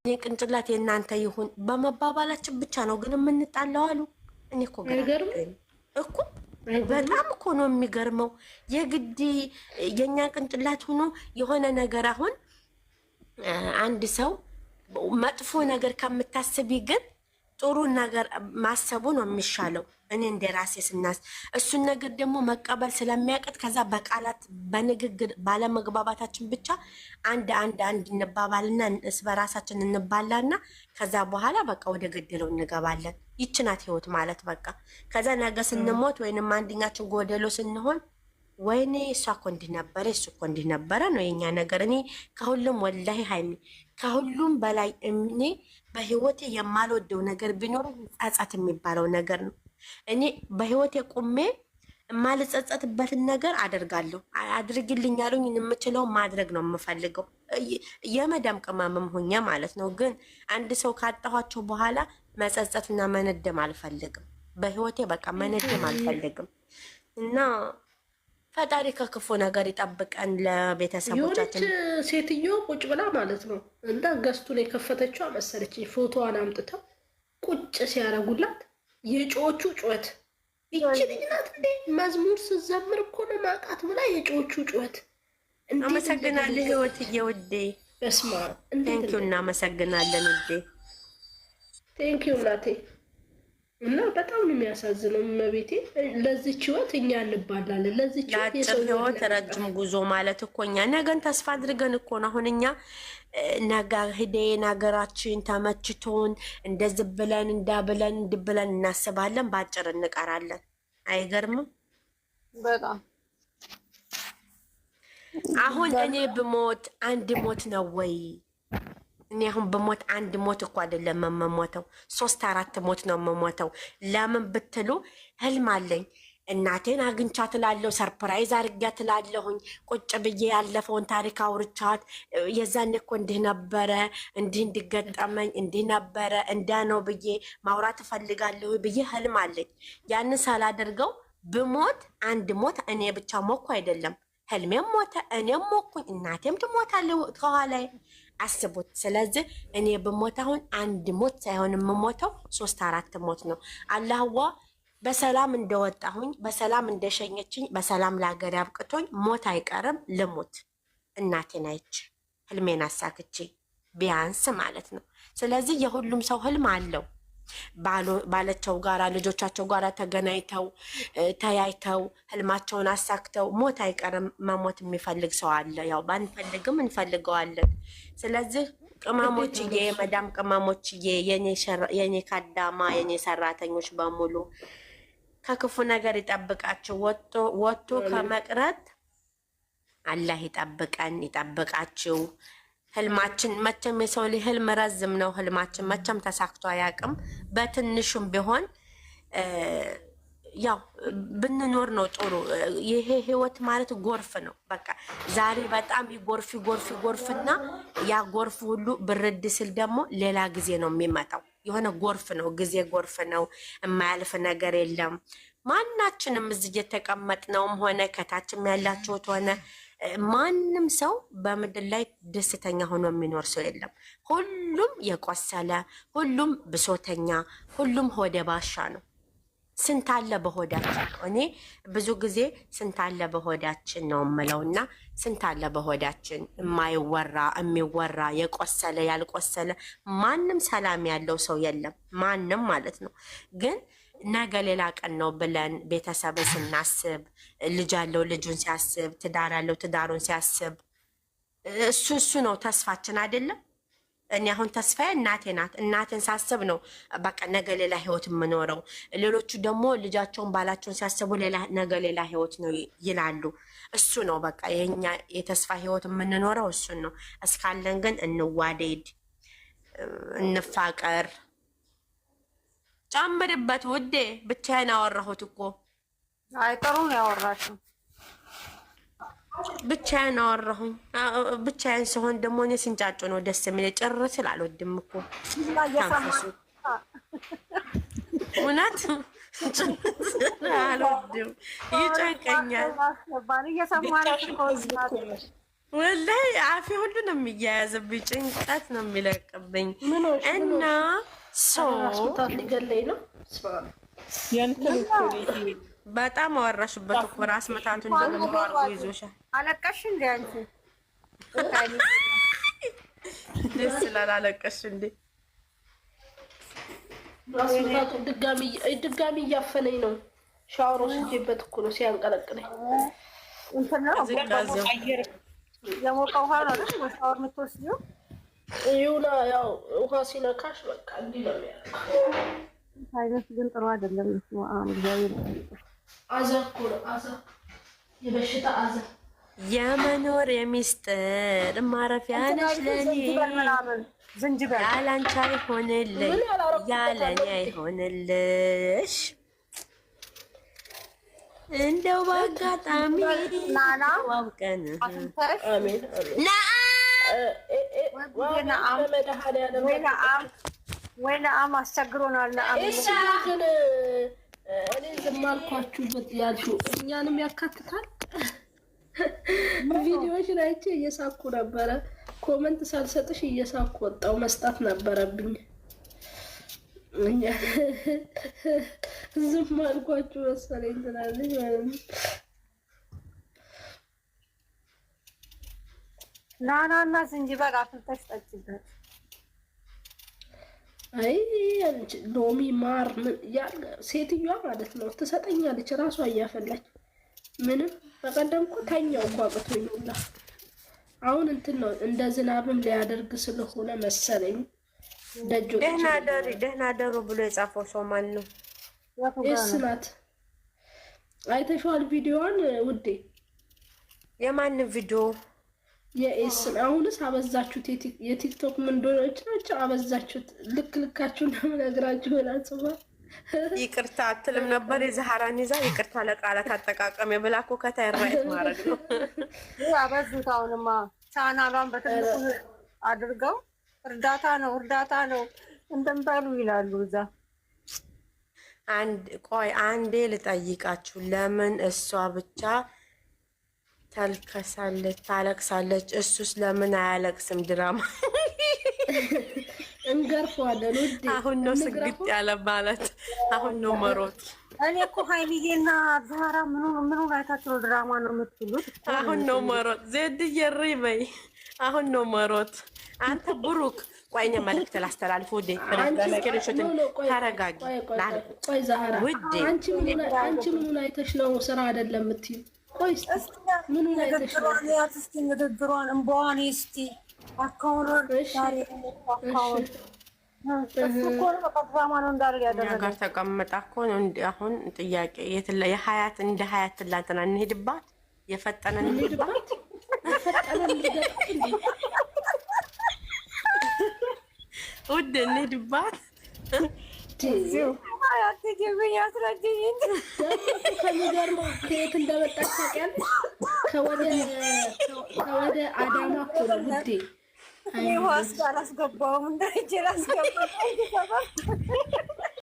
ቅንጭላት የእናንተ ይሁን በመባባላችን ብቻ ነው ግን የምንጣለው አሉ። እኔ እኮ እኮ በጣም እኮ ነው የሚገርመው። የግድ የኛ ቅንጭላት ሆኖ የሆነ ነገር አሁን አንድ ሰው መጥፎ ነገር ከምታስቢ ግን ጥሩ ነገር ማሰቡ ነው የሚሻለው። እኔ እንደ ራሴ ስናስ እሱን ነገር ደግሞ መቀበል ስለሚያቀት ከዛ በቃላት በንግግር ባለመግባባታችን ብቻ አንድ እንባባልና እስ በራሳችን እንባላና ከዛ በኋላ በቃ ወደ ገደለው እንገባለን። ይችናት ህይወት ማለት በቃ ከዛ ነገ ስንሞት ወይንም አንድኛችን ጎደሎ ስንሆን ወይኔ እሷ እኮ እንዲህ ነበረ እሱ እኮ እንዲህ ነበረ ነው የኛ ነገር። እኔ ከሁሉም ወላሂ ሀይሚ ከሁሉም በላይ እኔ በህይወቴ የማልወደው ነገር ቢኖር ጸጸት የሚባለው ነገር ነው። እኔ በህይወቴ ቁሜ የማልጸጸትበትን ነገር አደርጋለሁ። አድርግልኝ ያሉኝ የምችለው ማድረግ ነው የምፈልገው፣ የመዳም ቅመምም ሆኜ ማለት ነው። ግን አንድ ሰው ካጣኋቸው በኋላ መጸጸትና መነደም አልፈልግም። በህይወቴ በቃ መነደም አልፈልግም እና ፈጣሪ ከክፉ ነገር ይጠብቀን። ለቤተሰቦቻችን የሆነች ሴትዮ ቁጭ ብላ ማለት ነው እና ገዝቱን የከፈተችው መሰለችኝ። ፎቶዋን አምጥተው ቁጭ ሲያረጉላት የጮቹ ጩኸት ይቺ ልጅ ናት እንዴ መዝሙር ስዘምር እኮ ነው ማቃት ብላ የጮቹ ጩኸት። አመሰግናለሁ ህይወትዬ ውዴ። በስማ ቴንኪው እናመሰግናለን ውዴ። ቴንኪው እናቴ። እና በጣም ነው የሚያሳዝነው። መቤቴ ለዚች ህይወት እኛ እንባላለን። ለዚች ህይወት ረጅም ጉዞ ማለት እኮ እኛ ነገን ተስፋ አድርገን እኮ ነው። አሁን እኛ ነገ ሂደን ሀገራችን ተመችቶን እንደዚህ ብለን እንዳብለን እንድብለን እናስባለን፣ በአጭር እንቀራለን። አይገርምም? በጣም አሁን እኔ ብሞት አንድ ሞት ነው ወይ? እኔ አሁን በሞት አንድ ሞት እኮ አይደለም የምሞተው፣ 3-4 ሞት ነው የምሞተው። ለምን ብትሉ ህልም አለኝ። እናቴን አግኝቻት እላለሁ፣ ሰርፕራይዝ አድርጊያት እላለሁኝ። ቁጭ ብዬ ያለፈውን ታሪክ አውርቻት የዛኔ እኮ እንዲህ ነበረ፣ እንዲህ እንዲገጠመኝ እንዲህ ነበረ እንዳ ነው ብዬ ማውራት እፈልጋለሁ ብዬ ህልም አለኝ። ያንን ሳላደርገው ብሞት አንድ ሞት እኔ ብቻ ሞኩ አይደለም፣ ህልሜም ሞተ፣ እኔም ሞኩኝ፣ እናቴም ትሞታለች ከኋላዬ። አስቡት። ስለዚህ እኔ ብሞት አሁን አንድ ሞት ሳይሆን የምሞተው 3-4 ሞት ነው። አላህዋ በሰላም እንደወጣሁኝ በሰላም እንደሸኘችኝ በሰላም ለሀገር ያብቅቶኝ ሞት አይቀርም። ልሙት እናቴን አይቼ ህልሜን አሳክቼ ቢያንስ ማለት ነው። ስለዚህ የሁሉም ሰው ህልም አለው። ባለቸው ጋራ ልጆቻቸው ጋራ ተገናኝተው ተያይተው ህልማቸውን አሳክተው ሞት አይቀርም። መሞት የሚፈልግ ሰው አለ። ያው ባንፈልግም እንፈልገዋለን። ስለዚህ ቅመሞችዬ፣ የመዳም ቅመሞችዬ፣ የኔ ካዳማ የኔ ሰራተኞች በሙሉ ከክፉ ነገር ይጠብቃችሁ። ወጥቶ ከመቅረት አላህ ይጠብቀን፣ ይጠብቃችሁ። ህልማችን መቼም የሰው ልጅ ህልም ረዝም ነው። ህልማችን መቼም ተሳክቶ አያውቅም። በትንሹም ቢሆን ያው ብንኖር ነው ጥሩ። ይሄ ህይወት ማለት ጎርፍ ነው። በቃ ዛሬ በጣም ይጎርፍና ያ ጎርፍ ሁሉ ብርድ ስል ደግሞ ሌላ ጊዜ ነው የሚመጣው። የሆነ ጎርፍ ነው፣ ጊዜ ጎርፍ ነው። የማያልፍ ነገር የለም። ማናችንም እዚህ የተቀመጥነውም ሆነ ከታችም ያላችሁት ሆነ ማንም ሰው በምድር ላይ ደስተኛ ሆኖ የሚኖር ሰው የለም። ሁሉም የቆሰለ፣ ሁሉም ብሶተኛ፣ ሁሉም ሆደ ባሻ ነው። ስንት አለ በሆዳችን? እኔ ብዙ ጊዜ ስንት አለ በሆዳችን ነው የምለውና ስንት አለ በሆዳችን የማይወራ የሚወራ፣ የቆሰለ ያልቆሰለ፣ ማንም ሰላም ያለው ሰው የለም። ማንም ማለት ነው። ግን ነገ ሌላ ቀን ነው ብለን ቤተሰብን ስናስብ፣ ልጅ ያለው ልጁን ሲያስብ፣ ትዳር ያለው ትዳሩን ሲያስብ፣ እሱ ነው ተስፋችን አይደለም። እኔ አሁን ተስፋዬ እናቴ ናት። እናቴን ሳስብ ነው በቃ ነገ ሌላ ህይወት የምኖረው። ሌሎቹ ደግሞ ልጃቸውን ባላቸውን ሲያስቡ ነገ ሌላ ህይወት ነው ይላሉ። እሱ ነው በቃ የኛ የተስፋ ህይወት የምንኖረው እሱን ነው። እስካለን ግን እንዋደድ፣ እንፋቀር። ጨምርበት ውዴ። ብቻዬን አወራሁት እኮ። አይ ጥሩ ነው ያወራሽው። ብቻዬን አወራሁኝ። ብቻዬን ሲሆን ደግሞ እኔ ሲንጫጩ ነው ደስ የሚል። ጭር ስል አልወድም እኮ ታንፈሱ። እውነት አልወድም፣ ይጨንቀኛል። ወላሂ አፌ ሁሉ ነው የሚያያዝብኝ፣ ጭንቀት ነው የሚለቅብኝ እና ሊገለኝ ነው። በጣም አወራሽበት እኮ ራስ መታቱን ደግሞ አርጎ ይዞሻል። አለቀሽ እንዴ አንቺ? ደስ ስላላለቀሽ እንዴ? ራስ መታቱ ድጋሚ እያፈነኝ ነው። ሻወር ወስጄበት እኮ ነው ሲያንቀለቅለኝ። የሞቀ ውሃ ነው ሻወር የምትወስጂው? ይሁና ያው ውሃ ሲነካሽ በቃ እንዲህ ነው የሚያደርገው። አይነት ግን ጥሩ አይደለም። እግዚአብሔር አዛ እኮ ነው አዛ፣ የበሽታ አዛ። የመኖር የሚስጥር ማረፊያ ነሽ ለኔ፣ ዝንጅብል ያላንቺ አይሆንልኝ ያለኔ አይሆንልሽ። እንደው በአጋጣሚ ዋውቀን ወይ ነአም አስቸግሮናል። ግን እኔ ዝም አልኳችሁበት ያልሽው እኛንም ያካትታል። ቪዲዮዎችን አይቼ እየሳኩ ነበረ። ኮመንት ሳልሰጥሽ እየሳኩ ወጣው። መስጣት ነበረብኝ። ዝም አልኳችሁ መሰለኝ ትላለች ማለት ነው። ናናና ዝንጅብል አፍልተሽ ጠጪበት። አይ ሎሚ ማር ሴትዮዋ ማለት ነው ትሰጠኛለች ራሷ እያፈላች። ምንም በቀደም እኮ ተኛው እኮ አቅቶኝ ሁላ። አሁን እንትን ነው እንደ ዝናብም ሊያደርግ ስለሆነ መሰለኝ ደጆ ደህና ደሩ ብሎ የጻፈው ሰው ማን ነው? ኤስ ናት። አይተሽዋል ቪዲዮዋን ውዴ? የማንን ቪዲዮ? የኤስን። አሁንስ አበዛችሁት። የቲክቶክ ምን እንደሆነች ናቸው አበዛችሁት። ልካችሁ እንደምነግራችሁ ላጽፋ። ይቅርታ አትልም ነበር የዛህራን ይዛ ይቅርታ ለቃላት አጠቃቀም የብላኮ ከታይራይት ማድረግ ነው። አበዙት። አሁንማ ቻናሏን በትልቁ አድርገው እርዳታ ነው እንደምባሉ ይላሉ እዛ። አንዴ ልጠይቃችሁ፣ ለምን እሷ ብቻ ታልከሳለች ታለቅሳለች፣ እሱስ ለምን አያለቅስም? ድራማ እንገርፈዋለን ውዴ። አሁን ነው ስግጥ ያለ ማለት አሁን ነው መሮጥ። እኔ እኮ ሀይሚዬና ዛራ ምኑን አይታችሁ ነው ድራማ ነው የምትሉት? አሁን ነው መሮጥ። ዜድ እየሪ በይ። አሁን ነው መሮጥ። አንተ ብሩክ ቆይኛ መልዕክት ላስተላልፍ ውዴ። ተረጋጊ። ቆይ ዛህራ አንቺ ምኑን አይተሽ ነው ስራ አይደለም የምትይው? ቆይ ምኑን አይተሽ ነው? እስኪ ንግግሯን እምባዋን እስኪ አካውንት ድራማ ነው እንዳደርግ ያደረገ ጋር ተቀመጣ እኮ ነው። አሁን ጥያቄ የሀያት እንደ ሀያት ትላንትና እንሄድባት የፈጠነ እንሄድባት ውድ እንሄድባት ከሚገርመው ከየት እንደመጣች ታውቂያለሽ? ከወደ አዳማ እኮ ነው ውዴ። ዋስ አላስገባውም እንዳይቼ ላስገባ